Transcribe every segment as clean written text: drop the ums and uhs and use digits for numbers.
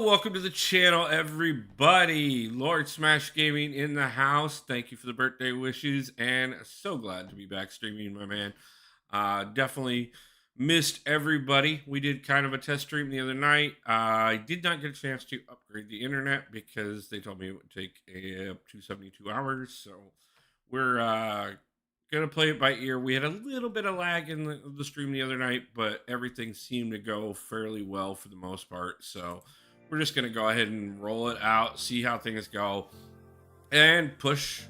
welcome to the channel, everybody. Lord Smash Gaming in the house. Thank you for the birthday wishes, and so glad to be back streaming, my man. Definitely missed everybody. We did kind of a test stream the other night. I did not get a chance to upgrade the internet because they told me it would take up to 72 hours. So we're gonna play it by ear. We had a little bit of lag in the stream the other night, but everything seemed to go fairly well for the most part. So we're just gonna go ahead and roll it out, see how things go, and push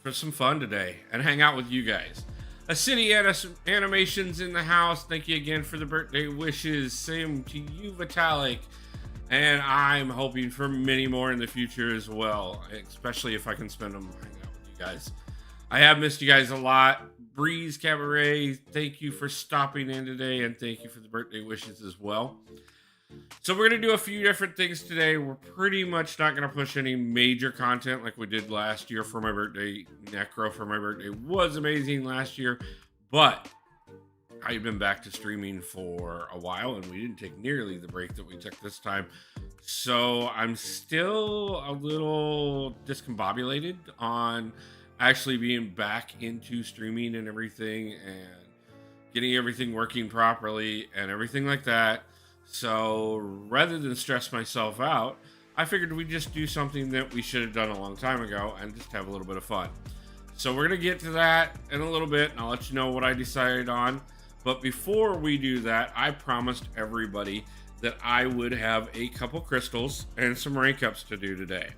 for some fun today and hang out with you guys. A City Animations in the house. Thank you again for the birthday wishes. Same to you, Vitalik. And I'm hoping for many more in the future as well, especially if I can spend them hanging out with you guys. I have missed you guys a lot. Breeze Cabaret, thank you for stopping in today, and thank you for the birthday wishes as well. So we're going to do a few different things today. We're pretty much not going to push any major content like we did last year for my birthday. Necro for my birthday was amazing last year, but I've been back to streaming for a while, and we didn't take nearly the break that we took this time. So I'm still a little discombobulated on actually being back into streaming and everything and getting everything working properly and everything like that. So rather than stress myself out, I figured we'd just do something that we should have done a long time ago and just have a little bit of fun. So we're going to get to that in a little bit, and I'll let you know what I decided on. But before we do that, I promised everybody that I would have a couple crystals and some rank ups to do today.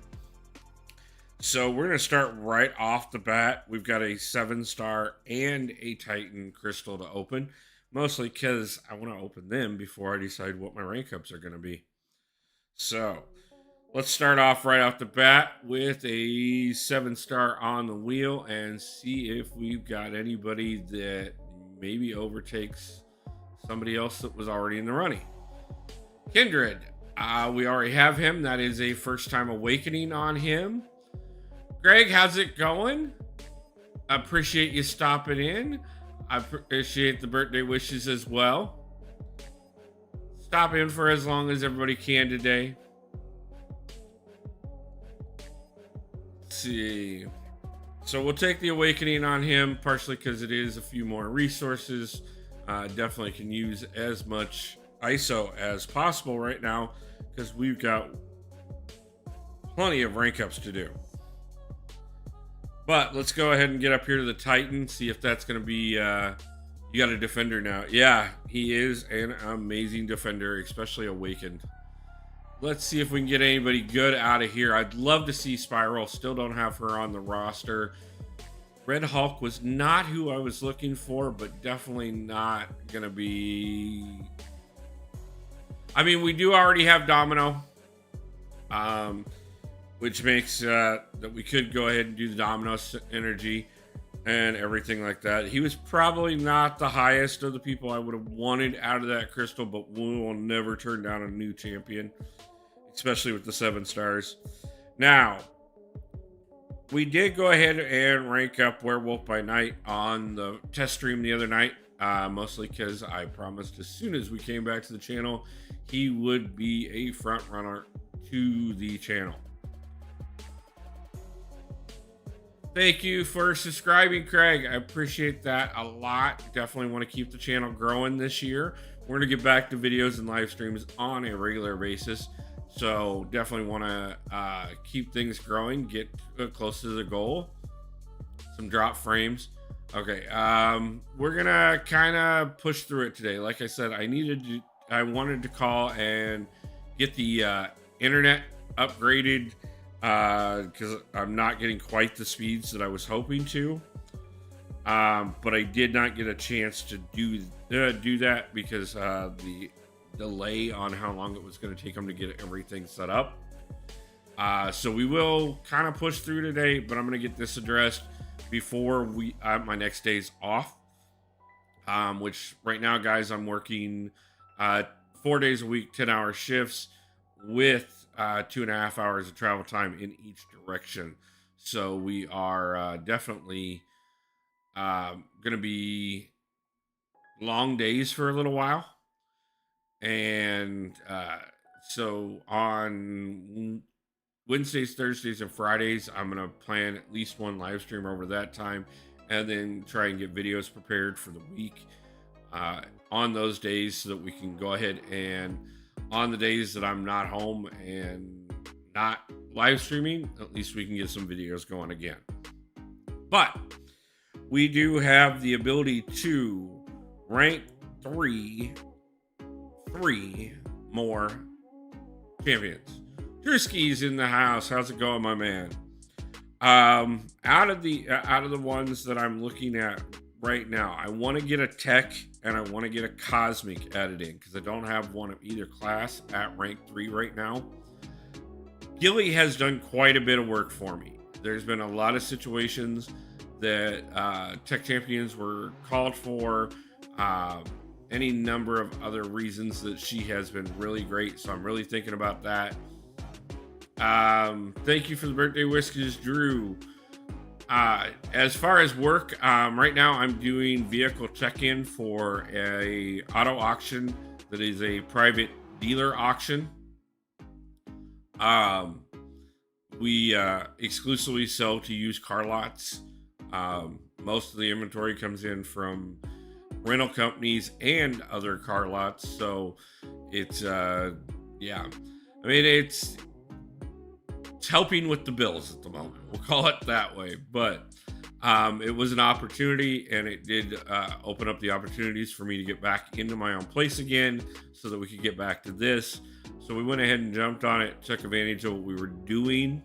So we're going to start right off the bat. We've got a 7-star and a Titan crystal to open, mostly because I want to open them before I decide what my rank ups are going to be. So let's start off right off the bat with a 7-star on the wheel and see if we've got anybody that maybe overtakes somebody else that was already in the running. Kindred, we already have him. That is a first-time awakening on him. Greg, how's it going? I appreciate you stopping in. I appreciate the birthday wishes as well. Stop in for as long as everybody can today. Let's see. So we'll take the awakening on him, partially because it is a few more resources. Definitely can use as much ISO as possible right now because we've got plenty of rank ups to do. But let's go ahead and get up here to the Titan, see if that's going to be, you got a defender now. Yeah, he is an amazing defender, especially awakened. Let's see if we can get anybody good out of here. I'd love to see Spiral. Still don't have her on the roster. Red Hulk was not who I was looking for, but definitely not going to be... I mean, we do already have Domino. Which makes that we could go ahead and do the Domino energy and everything like that. He was probably not the highest of the people I would have wanted out of that crystal, but we will never turn down a new champion, especially with the 7 stars. Now, we did go ahead and rank up Werewolf by Night on the test stream the other night, mostly because I promised as soon as we came back to the channel, he would be a front runner to the channel. Thank you for subscribing, Craig. I appreciate that a lot. Definitely want to keep the channel growing this year. We're going to get back to videos and live streams on a regular basis. So definitely want to keep things growing, get close to the goal. Some drop frames. Okay, we're going to kind of push through it today. Like I said, I wanted to call and get the internet upgraded because I'm not getting quite the speeds that I was hoping to. But I did not get a chance to do that because the delay on how long it was going to take them to get everything set up. So we will kind of push through today, but I'm going to get this addressed before my next day's off. Which right now, guys, I'm working 4 days a week, 10-hour shifts with 2.5 hours of travel time in each direction. So we are definitely going to be long days for a little while. And So on Wednesdays, Thursdays, and Fridays, I'm gonna plan at least one live stream over that time, and then try and get videos prepared for the week uh, on those days, so that we can go ahead and on the days that I'm not home and not live streaming, at least we can get some videos going again. But we do have the ability to rank three more champions. Drewski's in the house. How's it going, my man? Out of the ones that I'm looking at right now, I want to get a tech and I want to get a cosmic added in, because I don't have one of either class at rank 3 right now. Gilly has done quite a bit of work for me. There's been a lot of situations that tech champions were called for, any number of other reasons that she has been really great. So I'm really thinking about that. Thank you for the birthday whiskeys, Drew. As far as work, right now I'm doing vehicle check-in for a auto auction that is a private dealer auction. We exclusively sell to used car lots. Most of the inventory comes in from rental companies and other car lots. So it's yeah, I mean, it's helping with the bills at the moment. We'll call it that way. But it was an opportunity, and it did open up the opportunities for me to get back into my own place again, so that we could get back to this. So we went ahead and jumped on it, took advantage of what we were doing,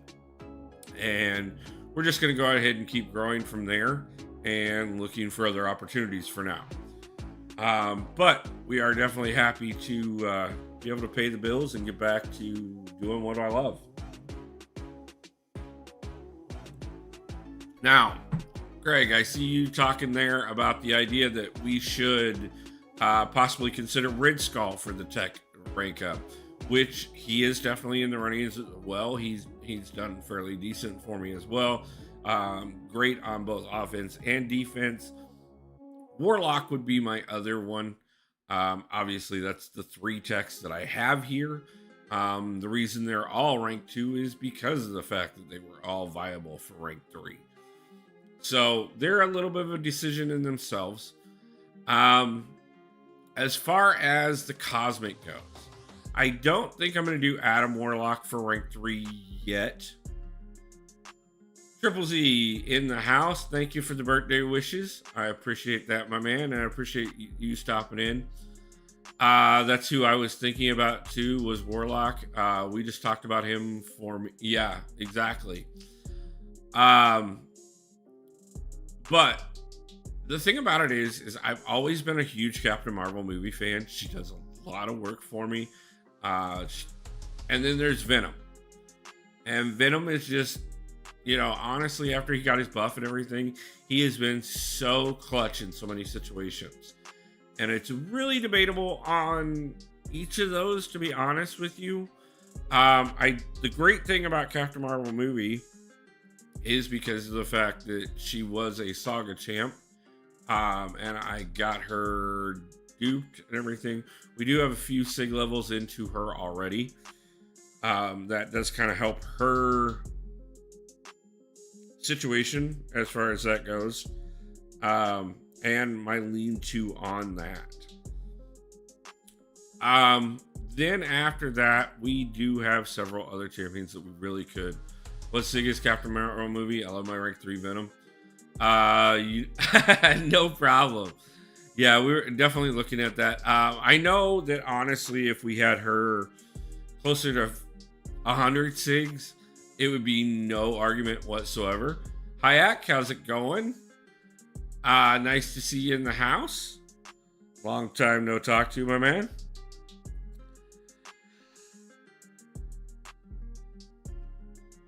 and we're just going to go ahead and keep growing from there and looking for other opportunities for now. But we are definitely happy to be able to pay the bills and get back to doing what I love. Now, Greg, I see you talking there about the idea that we should possibly consider Red Skull for the tech rank up, which he is definitely in the running as well. He's done fairly decent for me as well. Great on both offense and defense. Warlock would be my other one. Obviously, that's the 3 techs that I have here. The reason they're all rank 2 is because of the fact that they were all viable for rank 3. So they're a little bit of a decision in themselves. As far as the cosmic goes, I don't think I'm going to do Adam Warlock for rank 3 yet. Triple Z in the house. Thank you for the birthday wishes. I appreciate that, my man, and I appreciate you stopping in. That's who I was thinking about too, was Warlock. We just talked about him for me. Yeah, exactly. But the thing about it is I've always been a huge Captain Marvel movie fan. She does a lot of work for me. And then there's Venom. And Venom is just, you know, honestly, after he got his buff and everything, he has been so clutch in so many situations. And it's really debatable on each of those, to be honest with you. The great thing about Captain Marvel movie is because of the fact that she was a Saga champ. And I got her duped and everything. We do have a few SIG levels into her already. That does kind of help her situation as far as that goes. And my lean-to on that. Then after that, we do have several other champions that we really could. What's SIG is Captain Marvel movie? I love my rank 3 Venom. No problem. Yeah, we were definitely looking at that. I know that honestly, if we had her closer to 100 SIGs, it would be no argument whatsoever. Hayak, how's it going? Nice to see you in the house. Long time no talk to, my man.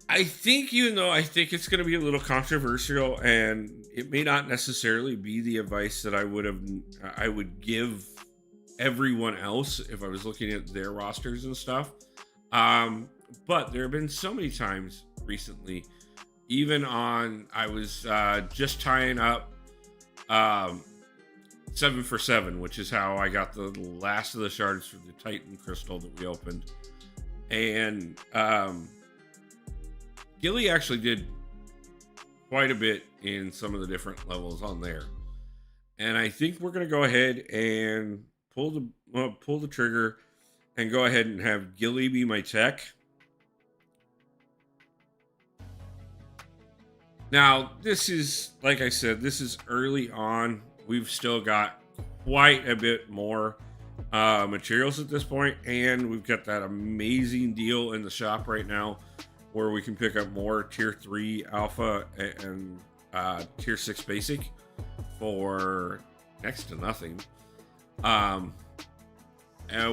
I think, even though I think it's going to be a little controversial, and it may not necessarily be the advice that I would give everyone else if I was looking at their rosters and stuff. But there have been so many times recently, even on, I was just tying up 7 for 7, which is how I got the last of the shards for the Titan crystal that we opened. And Gilly actually did quite a bit in some of the different levels on there. And I think we're going to go ahead and pull the trigger and go ahead and have Gilly be my tech. Now, this is, like I said, this is early on. We've still got quite a bit more materials at this point, and we've got that amazing deal in the shop right now where we can pick up more tier 3 alpha and tier 6 basic for next to nothing,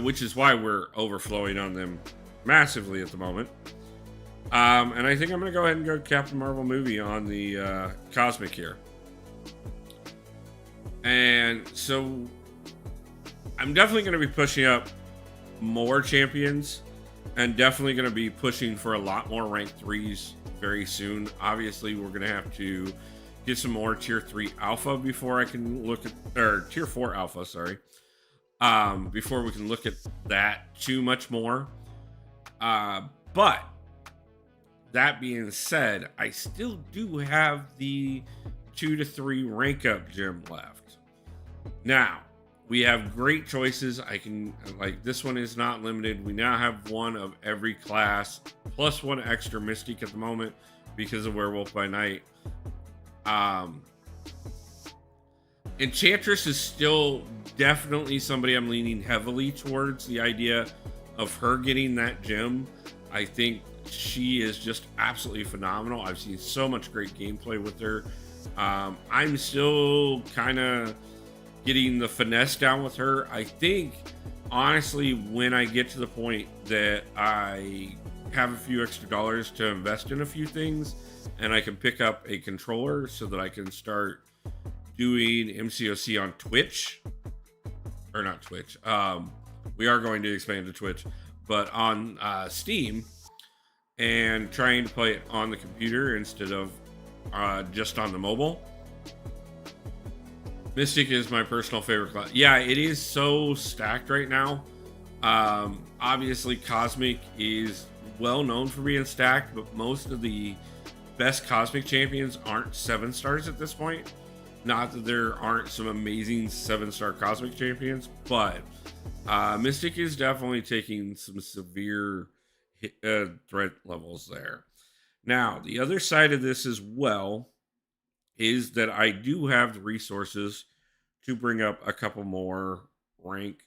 which is why we're overflowing on them massively at the moment. And I think I'm going to go ahead and go Captain Marvel movie on the Cosmic here. And so I'm definitely going to be pushing up more champions and definitely going to be pushing for a lot more rank 3s very soon. Obviously, we're going to have to get some more tier 3 alpha before I can look at, or tier 4 alpha, sorry. Before we can look at that too much more. But that being said, I still do have the 2 to 3 rank up gem left. Now, we have great choices. I can, like, this one is not limited. We now have one of every class, plus one extra Mystic at the moment because of Werewolf by Night. Enchantress is still definitely somebody I'm leaning heavily towards the idea of her getting that gem. I think she is just absolutely phenomenal. I've seen so much great gameplay with her. I'm still kind of getting the finesse down with her. I think, honestly, when I get to the point that I have a few extra dollars to invest in a few things and I can pick up a controller so that I can start doing MCOC on Twitch, or not Twitch. We are going to expand to Twitch, but on Steam, and trying to play it on the computer instead of just on the mobile. Mystic is my personal favorite class. Yeah, it is so stacked right now. Obviously, Cosmic is well known for being stacked, but most of the best Cosmic champions aren't 7-stars at this point. Not that there aren't some amazing 7-star Cosmic champions, but Mystic is definitely taking some severe threat levels there. Now, the other side of this as well is that I do have the resources to bring up a couple more rank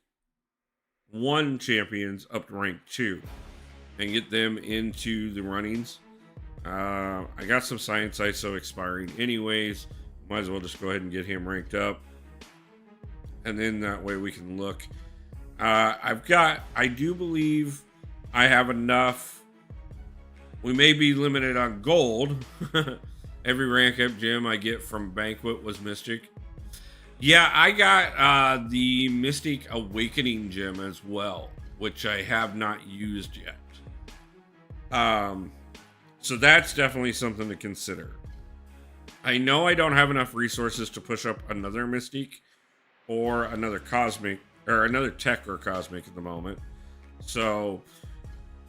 1 champions up to rank 2 and get them into the runnings. I got some Science ISO expiring anyways. Might as well just go ahead and get him ranked up. And then that way we can look. I do believe I have enough. We may be limited on gold. Every rank up gem I get from Banquet was Mystic. Yeah, I got the Mystic Awakening gem as well, which I have not used yet. So that's definitely something to consider. I know I don't have enough resources to push up another Mystic or another Cosmic, or another Tech or Cosmic at the moment. So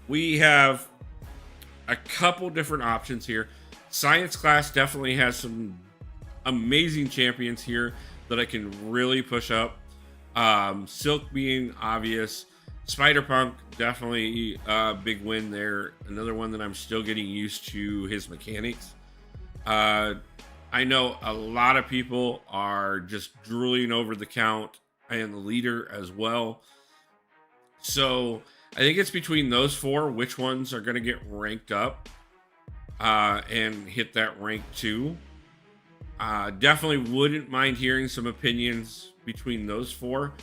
we have a couple different options here. Science class definitely has some amazing champions here that I can really push up. Silk being obvious. Spider-Punk, definitely a big win there. Another one that I'm still getting used to his mechanics. I know a lot of people are just drooling over the count and the leader as well. So I think it's between those 4, which ones are going to get ranked up and hit that rank 2. Definitely wouldn't mind hearing some opinions between those 4.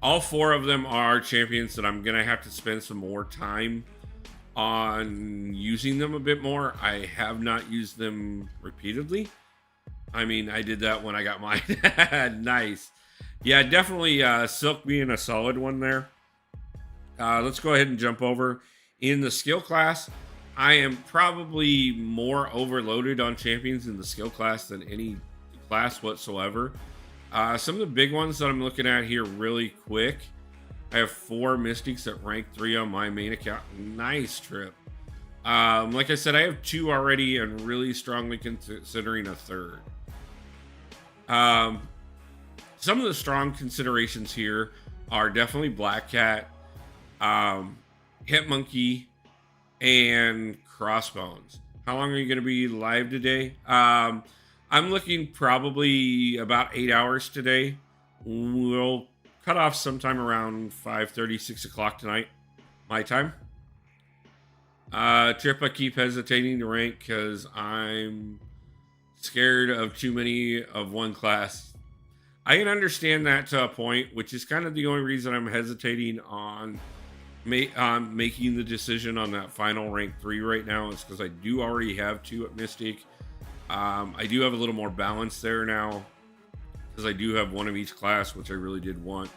All 4 of them are champions that I'm going to have to spend some more time on using them a bit more. I have not used them repeatedly. I mean, I did that when I got mine. Nice. Yeah, definitely Silk being a solid one there. Let's go ahead and jump over. In the skill class, I am probably more overloaded on champions in the skill class than any class whatsoever. Some of the big ones that I'm looking at here really quick I have 4 Mystics at rank 3 on my main account. Nice trip. Like I said, I have 2 already and really strongly considering a third. Some of the strong considerations here are definitely Black Cat, Hit Monkey, and Crossbones. How long are you going to be live today? I'm looking probably about 8 hours today. We'll cut off sometime around 5:30, 6 o'clock tonight, my time. Trip, I keep hesitating to rank because I'm scared of too many of one class. I can understand that to a point, which is kind of the only reason I'm hesitating on making the decision on that final rank 3 right now, is because I do already have 2 at Mystic. I do have a little more balance there now because I do have 1 of each class, which I really did want.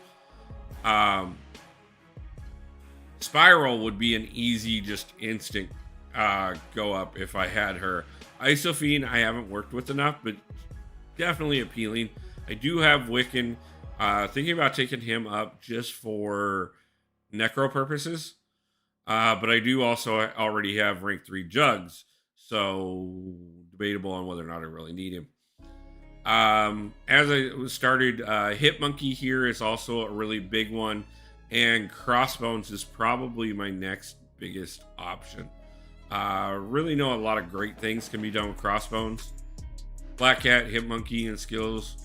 Spiral would be an easy, just instant go up if I had her. Isophene, I haven't worked with enough, but definitely appealing. I do have Wiccan. Thinking about taking him up just for necro purposes. But I do also already have rank 3 Jugs, so debatable on whether or not I really need him. As I started, Hit Monkey here is also a really big one, and Crossbones is probably my next biggest option. Really know a lot of great things can be done with Crossbones. Black Cat, Hit Monkey, and skills.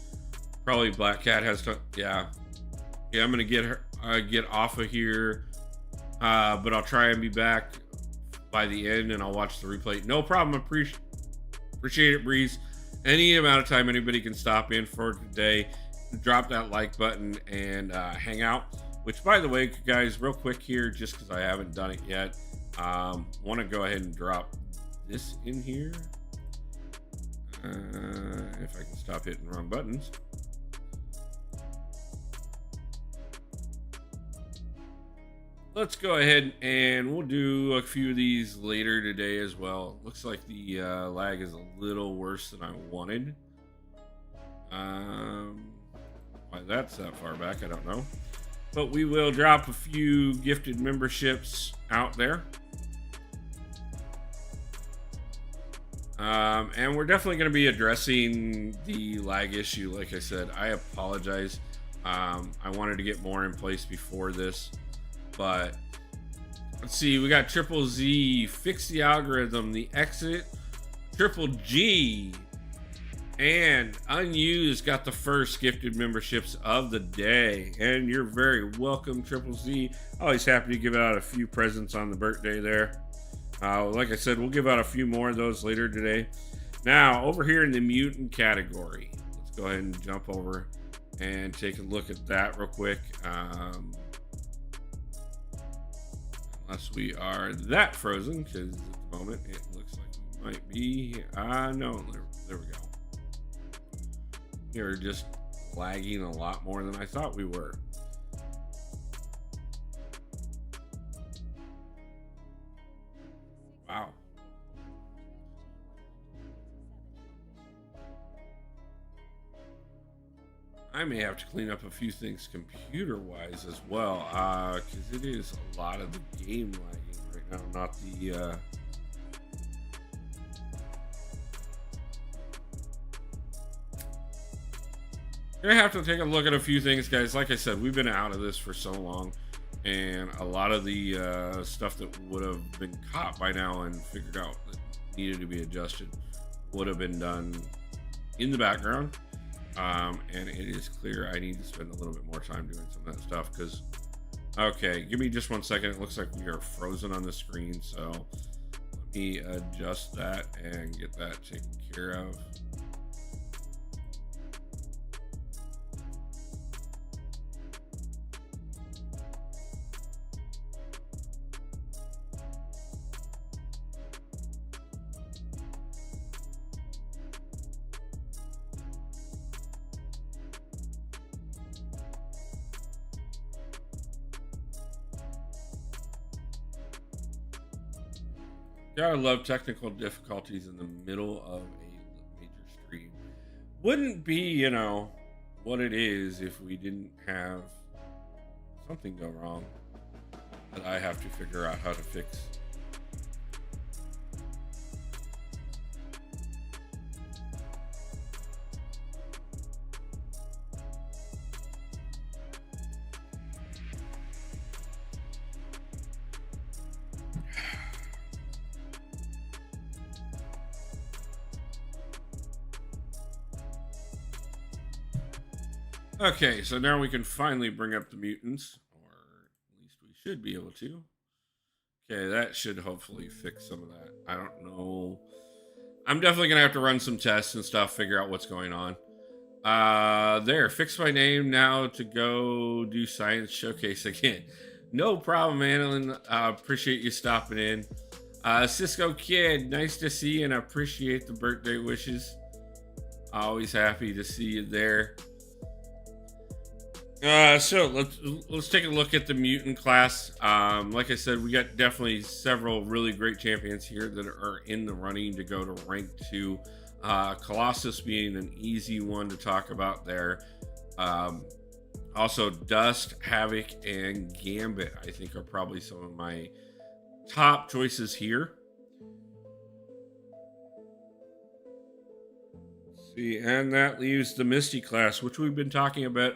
Probably Black Cat has to, yeah. I'm gonna get her, get off of here, but I'll try and be back by the end, and I'll watch the replay. No problem. Appreciate it, Breeze. Any amount of time anybody can stop in for today, drop that like button and hang out. Which, by the way, guys, real quick here, just because I haven't done it yet, want to go ahead and drop this in here. If I can stop hitting the wrong buttons. Let's go ahead and we'll do a few of these later today as well. Looks like the lag is a little worse than I wanted. Why that's that far back, I don't know. But we will drop a few gifted memberships out there. And we're definitely going to be addressing the lag issue. Like I said, I apologize. I wanted to get more in place before this. But let's see, we got Triple Z, Fix the Algorithm, The Exit, Triple G, and Unused got the first gifted memberships of the day. And you're very welcome, Triple Z. Always happy to give out a few presents on the birthday there. Like I said, we'll give out a few more of those later today. Now, over here in the mutant category, let's go ahead and jump over and take a look at that real quick. Unless we are that frozen, because at the moment it looks like we might be. No, there we go. We're just lagging a lot more than I thought we were. Wow. I may have to clean up a few things computer-wise as well, because it is a lot of the game lagging right now, not the... Gonna have to take a look at a few things, guys. Like I said, we've been out of this for so long, and a lot of the stuff that would have been caught by now and figured out that needed to be adjusted would have been done in the background. And it is clear I need to spend a little bit more time doing some of that stuff because, okay, give me just 1 second. It looks like we are frozen on the screen, so let me adjust that and get that taken care of. Gotta love technical difficulties in the middle of a major stream. Wouldn't be, you know, what it is if we didn't have something go wrong that I have to figure out how to fix. Okay, so now we can finally bring up the mutants, or at least we should be able to. Okay, that should hopefully fix some of that. I don't know. I'm definitely gonna have to run some tests and stuff, figure out what's going on. There, fix my name now to go do science showcase again. No problem, Annalyn. Appreciate you stopping in. Cisco Kid, nice to see you and I appreciate the birthday wishes. Always happy to see you there. So let's take a look at the mutant class. Like I said, we got definitely several really great champions here that are in the running to go to rank 2. Colossus being an easy one to talk about there. Also Dust, Havoc, and Gambit I think are probably some of my top choices here. And that leaves the Misty class, which we've been talking about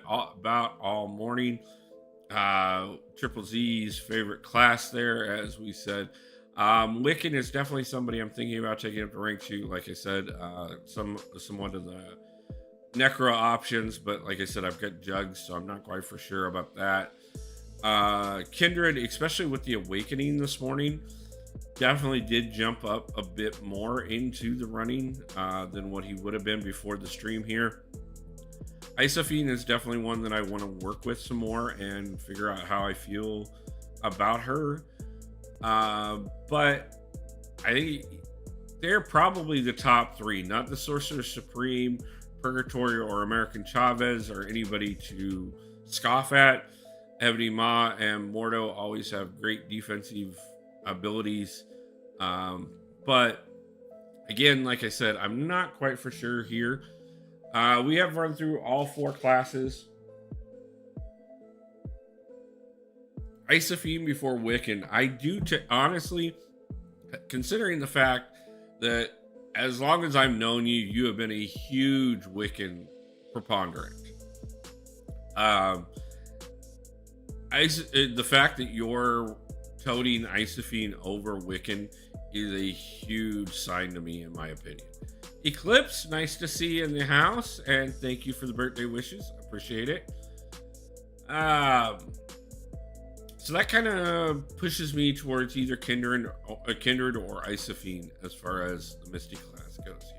all morning. Triple Z's favorite class there, as we said. Wiccan is definitely somebody I'm thinking about taking up to rank 2. Like I said, somewhat of the Necro options, but like I said, I've got Jugs, so I'm not quite for sure about that. Kindred, especially with the Awakening this morning, definitely did jump up a bit more into the running than what he would have been before the stream here. Isophine is definitely one that I want to work with some more and figure out how I feel about her. But I think they're probably the top 3, not the Sorcerer Supreme, Purgatory, or American Chavez, or anybody to scoff at. Ebony Ma and Mordo always have great defensive abilities. But again, like I said, I'm not quite for sure here. We have run through all 4 classes. Isophine before Wiccan. I do, honestly, considering the fact that as long as I've known you, you have been a huge Wiccan preponderant. The fact that you're toting Isophine over Wiccan is a huge sign to me, in my opinion. Eclipse, nice to see you in the house, and thank you for the birthday wishes. Appreciate it. So that kind of pushes me towards either Kindred or Isophine as far as the Misty class goes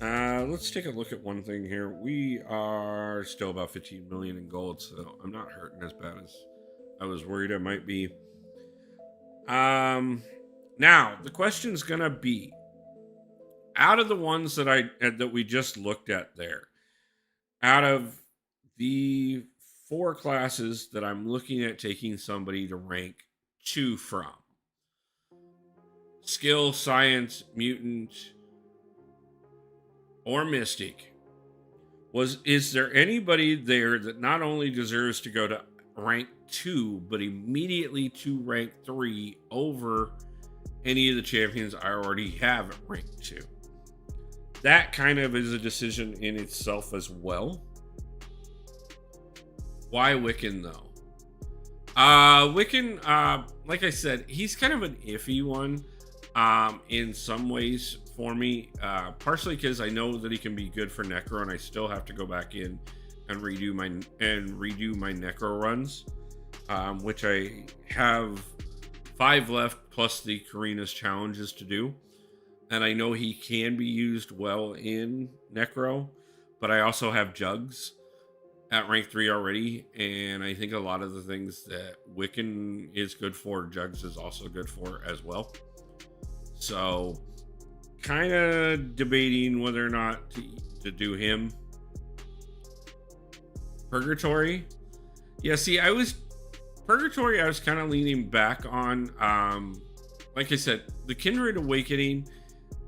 here. Let's take a look at one thing here. We are still about 15 million in gold, so I'm not hurting as bad as I was worried I might be. Now the question's gonna be, out of the ones that we just looked at there, out of the 4 classes that I'm looking at taking somebody to rank 2 from, skill, science, mutant, or mystic, is there anybody there that not only deserves to go to rank 2 but immediately to rank 3 over any of the champions I already have at rank 2? That kind of is a decision in itself as well. Why Wiccan though? Wiccan, like I said, he's kind of an iffy one in some ways for me, partially because I know that he can be good for Necro, and I still have to go back in and redo my Necro runs, which I have 5 left plus the Karina's challenges to do. And I know he can be used well in Necro, but I also have Jugs at rank 3 already, and I think a lot of the things that Wiccan is good for, Jugs is also good for as well. So kind of debating whether or not to do him. Purgatory, yeah, see, Purgatory I was kind of leaning back on. Like I said, the Kindred Awakening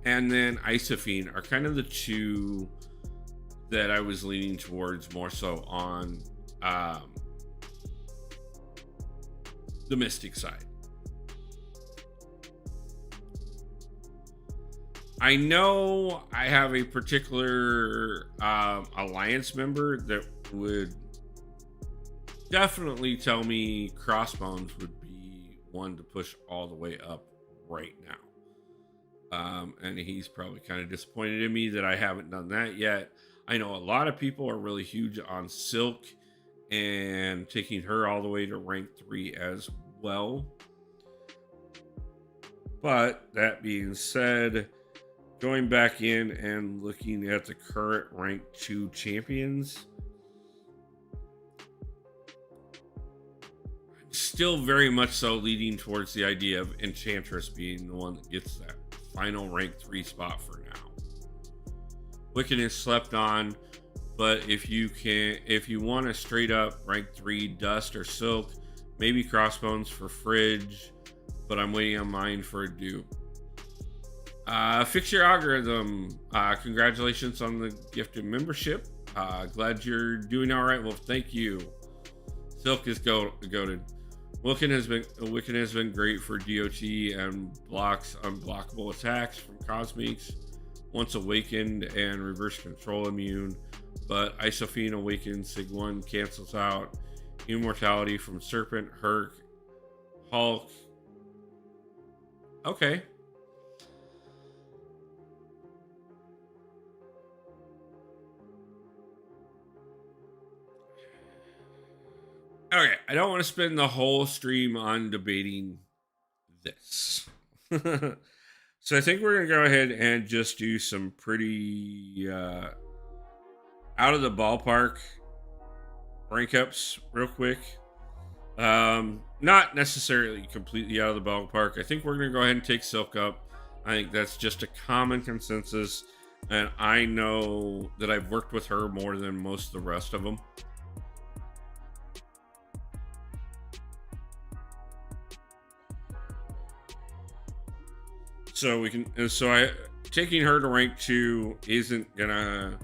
and then Isophine are kind of the 2 that I was leaning towards more so on the Mystic side. I know I have a particular alliance member that would definitely tell me Crossbones would be one to push all the way up right now. And he's probably kind of disappointed in me that I haven't done that yet. I know a lot of people are really huge on Silk and taking her all the way to rank 3 as well. But that being said, going back in and looking at the current rank 2 champions, I'm still very much so leading towards the idea of Enchantress being the one that gets that final rank 3 spot for now. Wiccan is slept on, but if you want a straight up rank 3 Dust or Silk, maybe Crossbones for Fridge, but I'm waiting on mine for a dupe. Fix Your Algorithm, congratulations on the gifted membership. Glad you're doing all right. Well, thank you. Silk is goated. Wiccan has been great for DOT and blocks unblockable attacks from Cosmics. Once awakened and reverse control immune, but Isophene awakened Sig 1 cancels out immortality from Serpent, Herc, Hulk. Okay. Okay, I don't want to spend the whole stream on debating this. So I think we're going to go ahead and just do some pretty out of the ballpark rank ups real quick. Not necessarily completely out of the ballpark. I think we're going to go ahead and take Silk up. I think that's just a common consensus. And I know that I've worked with her more than most of the rest of them. So taking her to rank 2 isn't gonna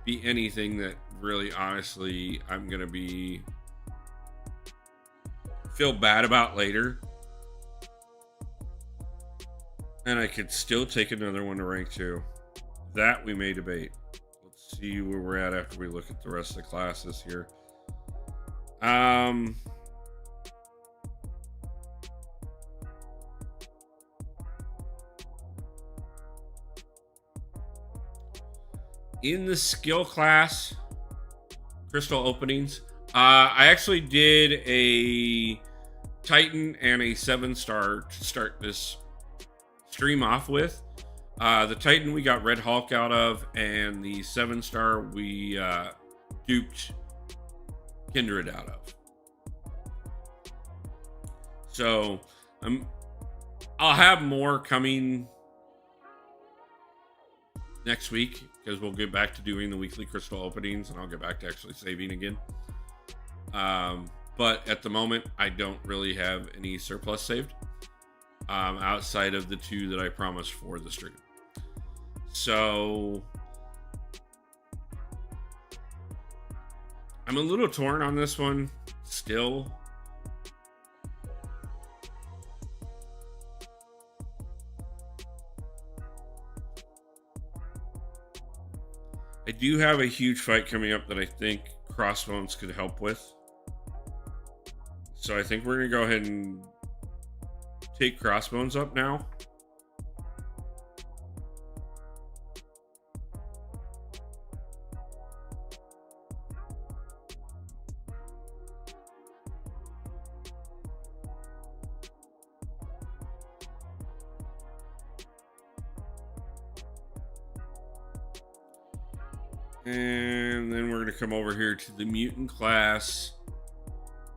be anything that really, honestly, I'm gonna feel bad about later. And I could still take another one to rank 2. That we may debate. Let's see where we're at after we look at the rest of the classes here. In the skill class, crystal openings, I actually did a Titan and a 7-star to start this stream off with. The Titan we got Red Hulk out of, and the 7-star we duped Kindred out of. So I'll have more coming next week, because we'll get back to doing the weekly crystal openings, and I'll get back to actually saving again. But at the moment, I don't really have any surplus saved outside of the 2 that I promised for the stream. So I'm a little torn on this one still. I do have a huge fight coming up that I think Crossbones could help with. So I think we're going to go ahead and take Crossbones up now. And then we're going to come over here to the mutant class.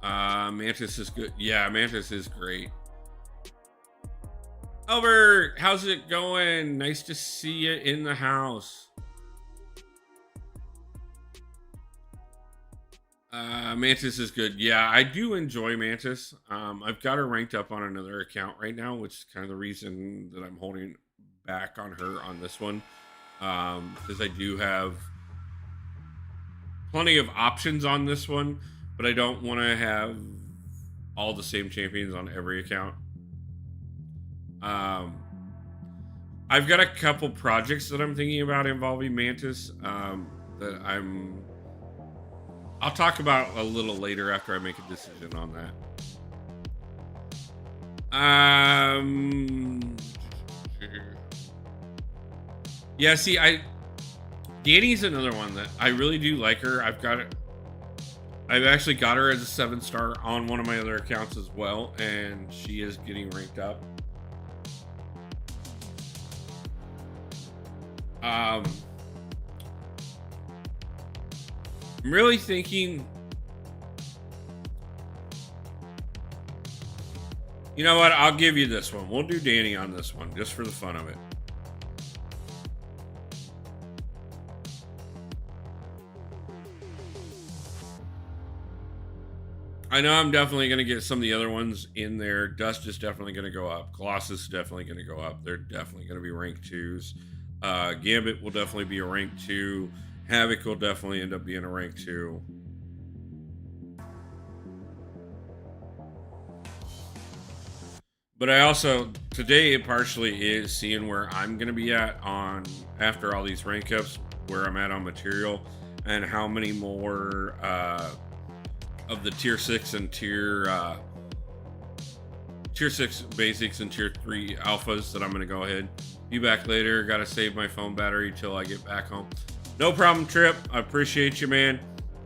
Mantis is good. Yeah, Mantis is great. Albert, how's it going? Nice to see you in the house. Mantis is good. Yeah, I do enjoy Mantis. I've got her ranked up on another account right now, which is kind of the reason that I'm holding back on her on this one. Because I do have plenty of options on this one, but I don't want to have all the same champions on every account. I've got a couple projects that I'm thinking about involving Mantis that I'll talk about a little later after I make a decision on that. Yeah, see, Danny's another one that I really do like her. I've actually got her as a 7-star on one of my other accounts as well, and she is getting ranked up. I'm really thinking, you know what? I'll give you this one. We'll do Danny on this one just for the fun of it. I know I'm definitely going to get some of the other ones in there. Dust is definitely going to go up. Colossus is definitely going to go up. They're definitely going to be rank 2s. Gambit will definitely be a rank 2. Havoc will definitely end up being a rank 2. But I also, today it partially is seeing where I'm going to be at on, after all these rank ups, where I'm at on material, and how many more of the tier 6 and tier 6 basics and tier 3 alphas that I'm going to go ahead. Be back later. Got to save my phone battery till I get back home. No problem, Trip. I appreciate you, man.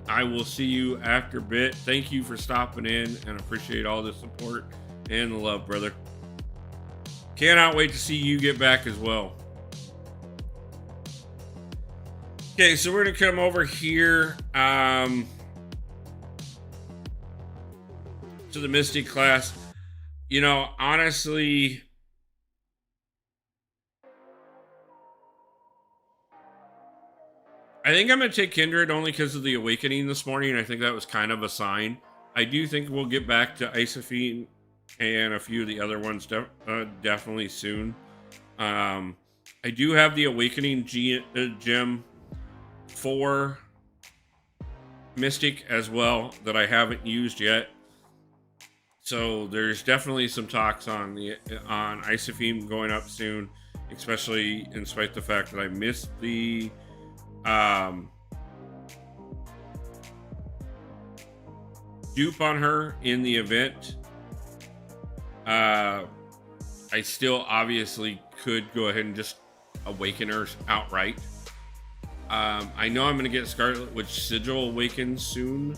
I will see you after a bit. Thank you for stopping in, and appreciate all the support and the love, brother. Cannot wait to see you get back as well. Okay, so we're going to come over here to the Mystic class. You know, honestly, I think I'm going to take Kindred only because of the Awakening this morning. I think that was kind of a sign. I do think we'll get back to Isophene and a few of the other ones definitely soon. I do have the Awakening gem for Mystic as well that I haven't used yet. So there's definitely some talks on Isophene going up soon, especially in spite of the fact that I missed the dupe on her in the event. I still obviously could go ahead and just awaken her outright. I know I'm going to get Scarlet Witch Sigil awakened soon.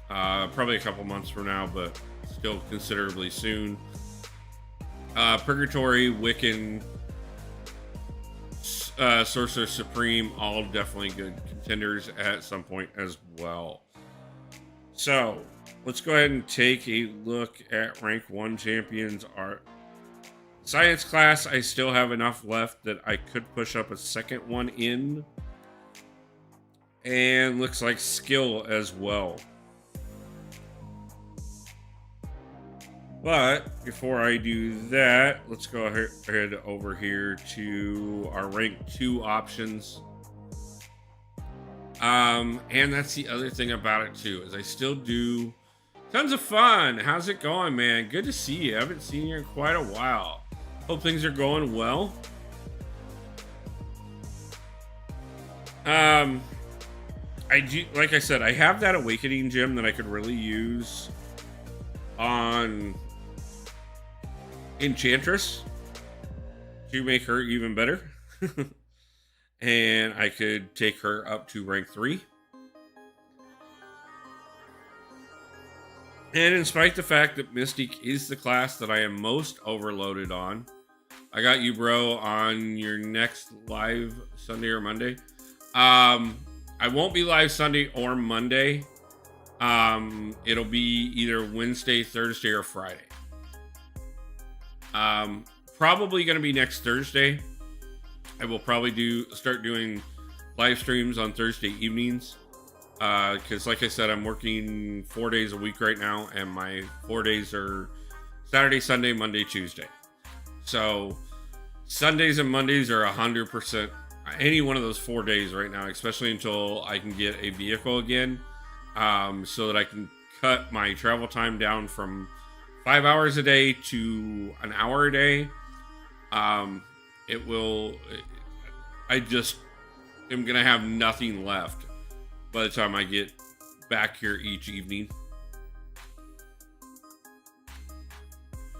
Probably a couple months from now, but still considerably soon. Purgatory, Wiccan, Sorcerer Supreme, all definitely good contenders at some point as well. So let's go ahead and take a look at rank 1 champions. Our science class, I still have enough left that I could push up a second one in, and looks like skill as well. But before I do that, let's go ahead over here to our rank 2 options. And that's the other thing about it too, is I still do tons of fun. How's it going, man? Good to see you. I haven't seen you in quite a while. Hope things are going well. I do, like I said, I have that Awakening gem that I could really use on Enchantress to make her even better. And I could take her up to rank 3. And in spite of the fact that Mystic is the class that I am most overloaded on, I got you, bro, on your next live Sunday or Monday. I won't be live Sunday or Monday. It'll be either Wednesday, Thursday, or Friday. Probably going to be next Thursday. I will probably start doing live streams on Thursday evenings. Because like I said, I'm working 4 days a week right now, and my 4 days are Saturday, Sunday, Monday, Tuesday. So Sundays and Mondays are 100% any one of those 4 days right now, especially until I can get a vehicle again, so that I can cut my travel time down from 5 hours a day to an hour a day, it will. I just am gonna have nothing left by the time I get back here each evening.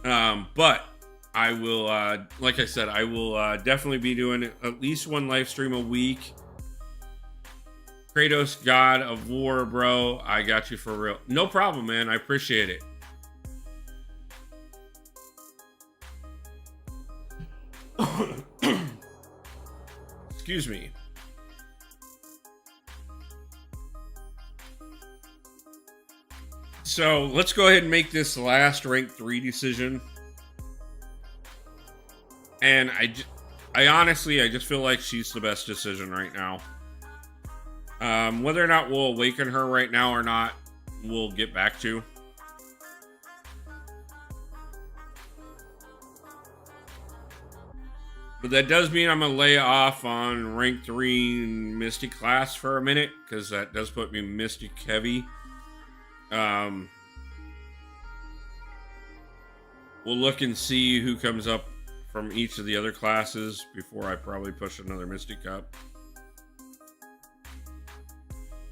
But I will, like I said, I will definitely be doing at least one live stream a week. Kratos, God of War, bro, I got you for real. No problem, man. I appreciate it. Excuse me. So let's go ahead and make this last rank 3 decision. And I honestly, I just feel like she's the best decision right now. Whether or not we'll awaken her right now or not, we'll get back to. But that does mean I'm going to lay off on rank 3 Mystic class for a minute, because that does put me Mystic heavy. We'll look and see who comes up from each of the other classes before I probably push another Mystic up.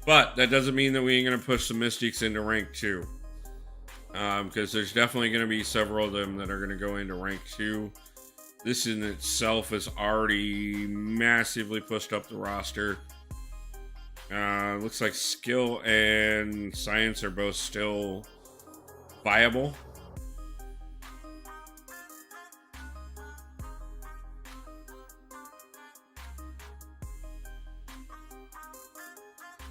But that doesn't mean that we ain't going to push some Mystics into rank 2. Because there's definitely going to be several of them that are going to go into rank 2. This in itself has already massively pushed up the roster. Looks like skill and science are both still viable.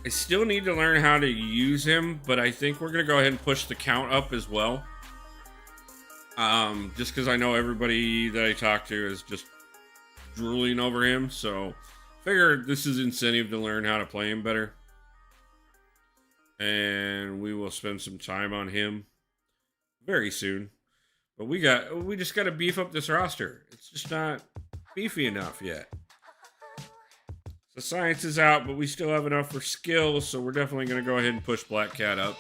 I still need to learn how to use him, but I think we're going to go ahead and push the count up as well. Just because I know everybody that I talk to is just drooling over him, so figured this is incentive to learn how to play him better. And we will spend some time on him very soon. But we just got to beef up this roster. It's just not beefy enough yet. So science is out, but we still have enough for skill, so we're definitely going to go ahead and push Black Cat up.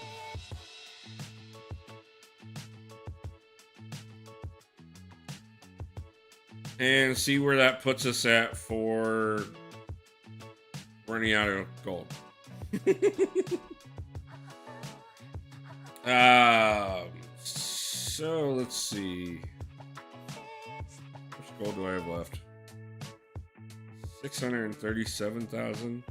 And see where that puts us at for running out of gold. So let's see. How much gold do I have left? 637,000.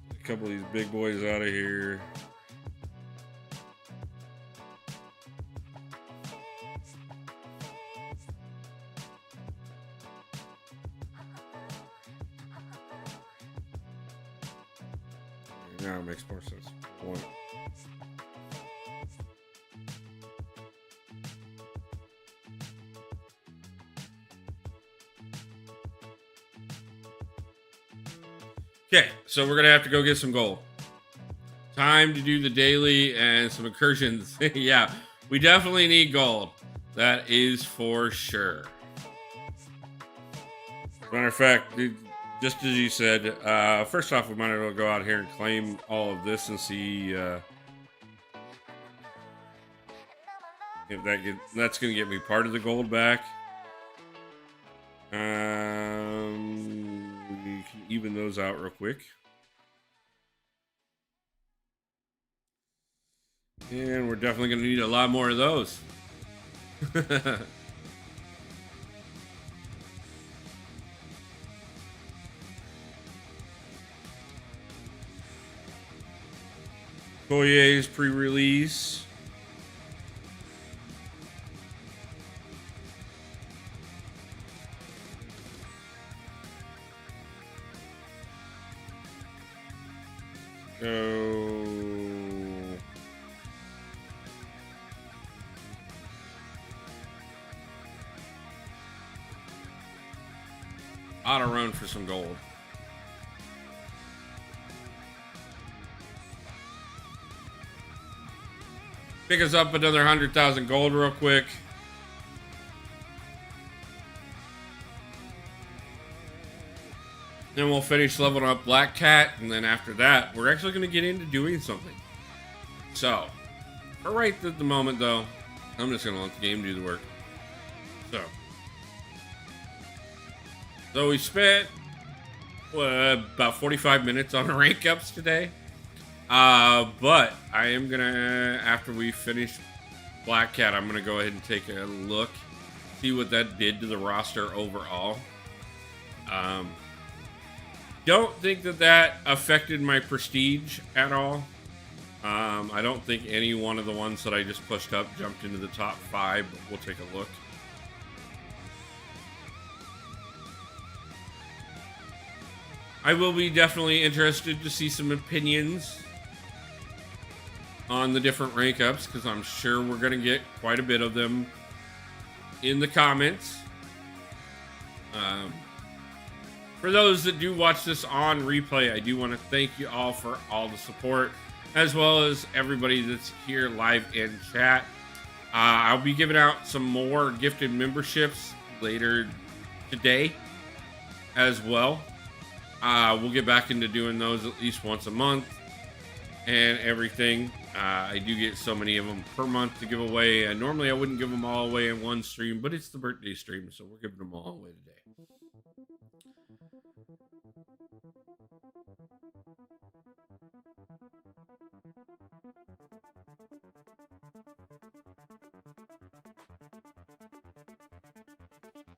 A couple of these big boys out of here. Now it makes more sense. One. Okay, so we're gonna have to go get some gold. Time to do the daily and some incursions. Yeah, we definitely need gold. That is for sure. Matter of fact, just as you said, first off, we might as well go out here and claim all of this and see if that's going to get me part of the gold back. We can even those out real quick. And we're definitely going to need a lot more of those. Koye's pre-release. Auto run for some gold. Pick us up another 100,000 gold real quick. Then we'll finish leveling up Black Cat, and then after that, we're actually going to get into doing something. So, for right at the moment, though, I'm just going to let the game do the work. So we spent about 45 minutes on rank ups today. But I am going to, after we finish Black Cat, I'm going to go ahead and take a look, see what that did to the roster overall. Don't think that affected my prestige at all. I don't think any one of the ones that I just pushed up jumped into the top 5, but we'll take a look. I will be definitely interested to see some opinions on the different rank ups, because I'm sure we're going to get quite a bit of them in the comments. For those that do watch this on replay, I do want to thank you all for all the support, as well as everybody that's here live in chat. I'll be giving out some more gifted memberships later today as well. We'll get back into doing those at least once a month and everything. I do get so many of them per month to give away. Normally I wouldn't give them all away in one stream, but it's the birthday stream, so we're giving them all away today.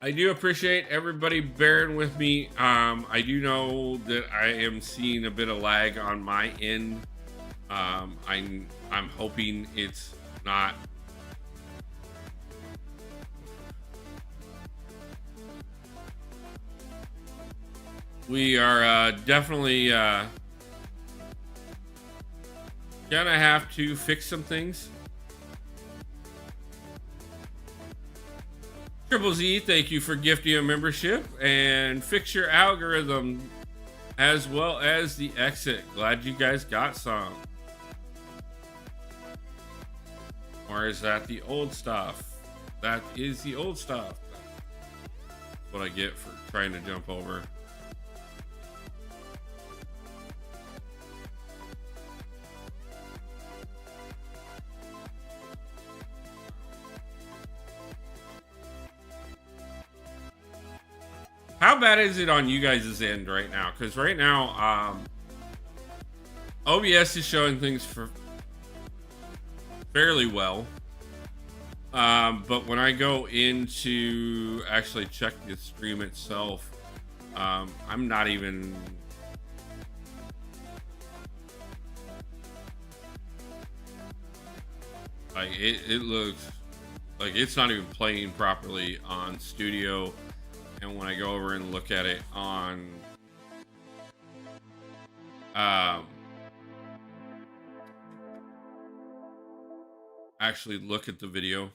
I do appreciate everybody bearing with me. I do know that I am seeing a bit of lag on my end. I'm hoping it's not. We are definitely gonna have to fix some things. Triple Z, thank you for gifting a membership, and fix your algorithm as well as the exit. Glad you guys got some. Or is that the old stuff? That is the old stuff. That's what I get for trying to jump over. How bad is it on you guys' end right now? Because right now, OBS is showing things for fairly well. But when I go into actually check the stream itself, I'm not even... Like, it looks like it's not even playing properly on Studio. And when I go over and look at it on actually look at the video,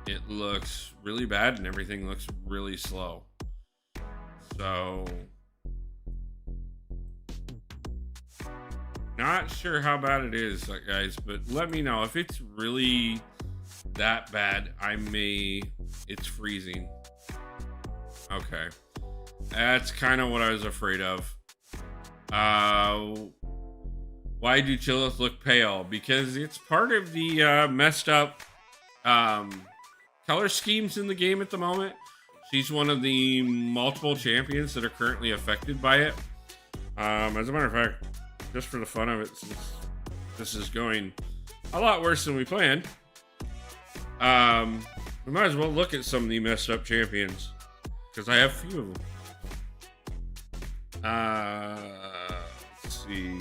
it looks really bad and everything looks really slow. So not sure how bad it is, guys, but let me know if it's really that bad. It's freezing. Okay, that's kind of what I was afraid of. Why do Chillith look pale? Because it's part of the messed up color schemes in the game at the moment. She's one of the multiple champions that are currently affected by it. As a matter of fact, just for the fun of it, since this is going a lot worse than we planned, we might as well look at some of the messed up champions, because I have a few of them. Let's see.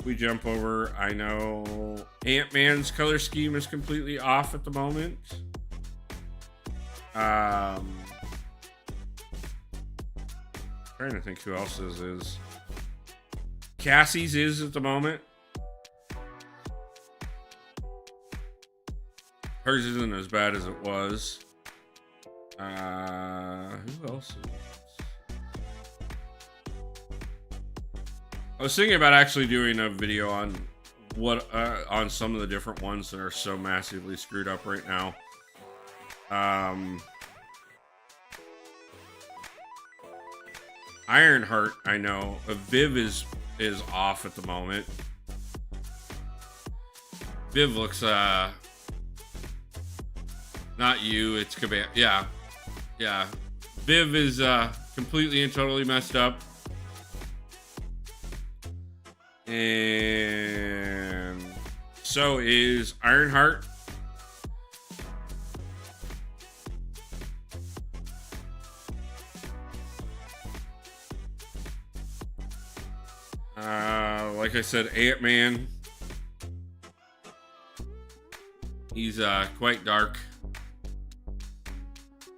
We jump over. I know Ant-Man's color scheme is completely off at the moment. Trying to think who else's is. Cassie's is at the moment. Hers isn't as bad as it was. Who else is? I was thinking about actually doing a video on what on some of the different ones that are so massively screwed up right now. Ironheart, I know. Viv is off at the moment. Viv looks not you, it's Cabana. Yeah. Viv is completely and totally messed up. And so is Ironheart. Like I said, Ant-Man. He's quite dark.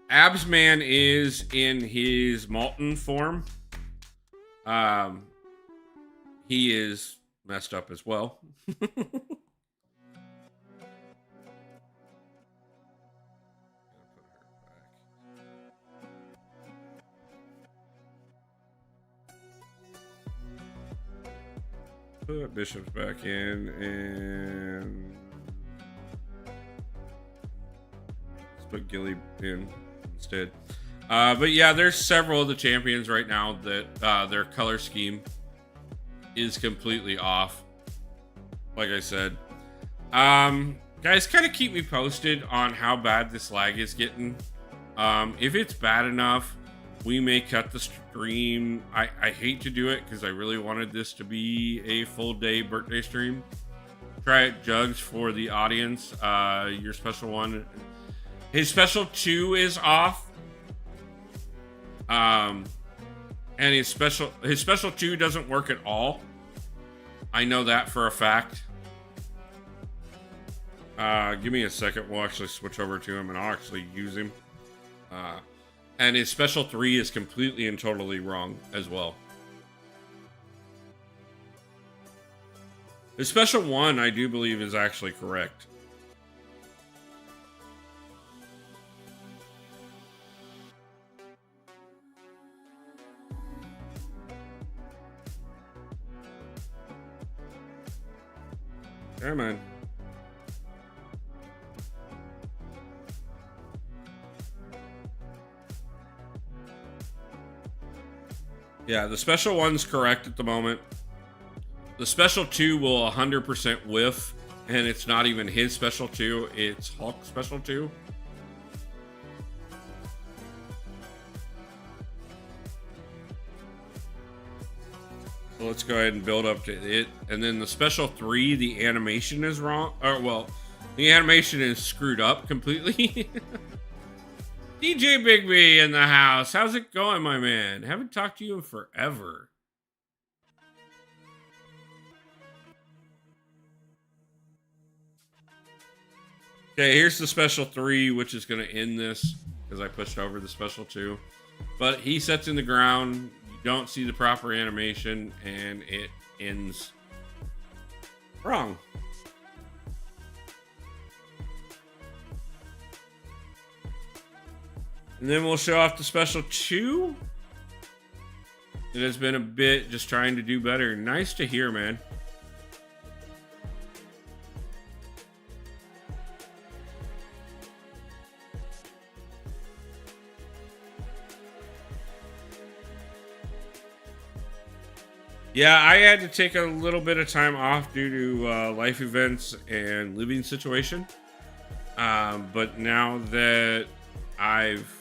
Absman is in his molten form. He is messed up as well. Put Bishop's back in and let's put Gilly in instead. But yeah, there's several of the champions right now that their color scheme is completely off. Like I said, guys, kind of keep me posted on how bad this lag is getting. If it's bad enough, we may cut the stream. I hate to do it because I really wanted this to be a full day birthday stream. Try it, Jugs, for the audience. Your special one, his special 2 is off. And his special 2 doesn't work at all. I know that for a fact. Give me a second. We'll actually switch over to him and I'll actually use him. And his special 3 is completely and totally wrong as well. His special 1, I do believe, is actually correct. Come on. Yeah, the special 1's correct at the moment. The special 2 will 100% whiff, and it's not even his special 2, it's Hulk's special 2. So let's go ahead and build up to it. And then the special 3, the animation is wrong. Or, well, the animation is screwed up completely. DJ Big B in the house. How's it going, my man? Haven't talked to you in forever. Okay, here's the special 3, which is going to end this because I pushed over the special 2. But he sets in the ground. You don't see the proper animation, and it ends wrong. And then we'll show off the special 2. It has been a bit just trying to do better. Nice to hear, man. Yeah, I had to take a little bit of time off due to life events and living situation. But now that I've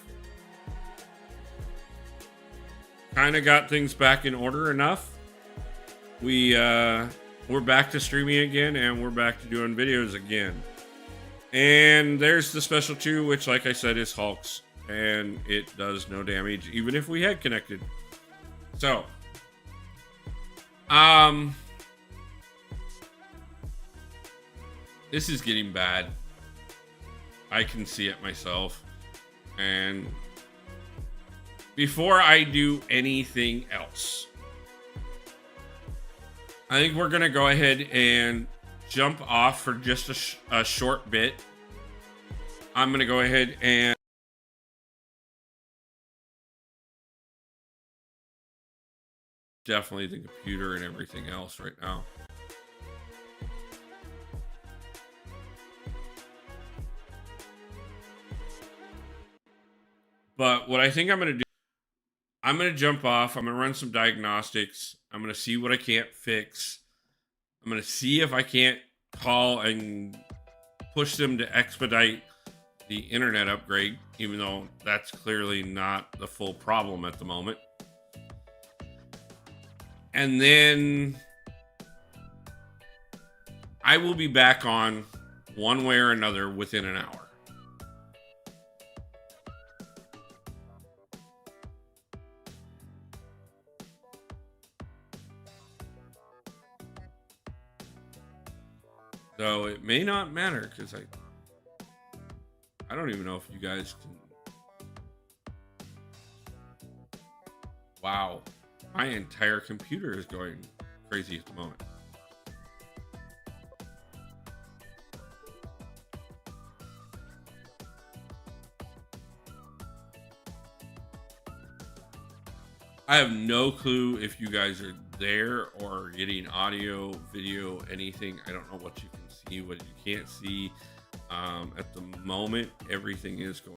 kind of got things back in order enough, we're back to streaming again, and we're back to doing videos again. And there's the special 2, which, like I said, is Hulk's, and it does no damage even if we had connected. So this is getting bad. I can see it myself. And before I do anything else, I think we're going to go ahead and jump off for just a short bit. I'm going to go ahead and definitely the computer and everything else right now. But what I think I'm going to do, I'm going to jump off. I'm going to run some diagnostics. I'm going to see what I can't fix. I'm going to see if I can't call and push them to expedite the internet upgrade, even though that's clearly not the full problem at the moment. And then I will be back on one way or another within an hour. So it may not matter because I don't even know if you guys can. Wow, my entire computer is going crazy at the moment. I have no clue if you guys are there or getting audio, video, anything. I don't know what you can see, what you can't see. At the moment, everything is going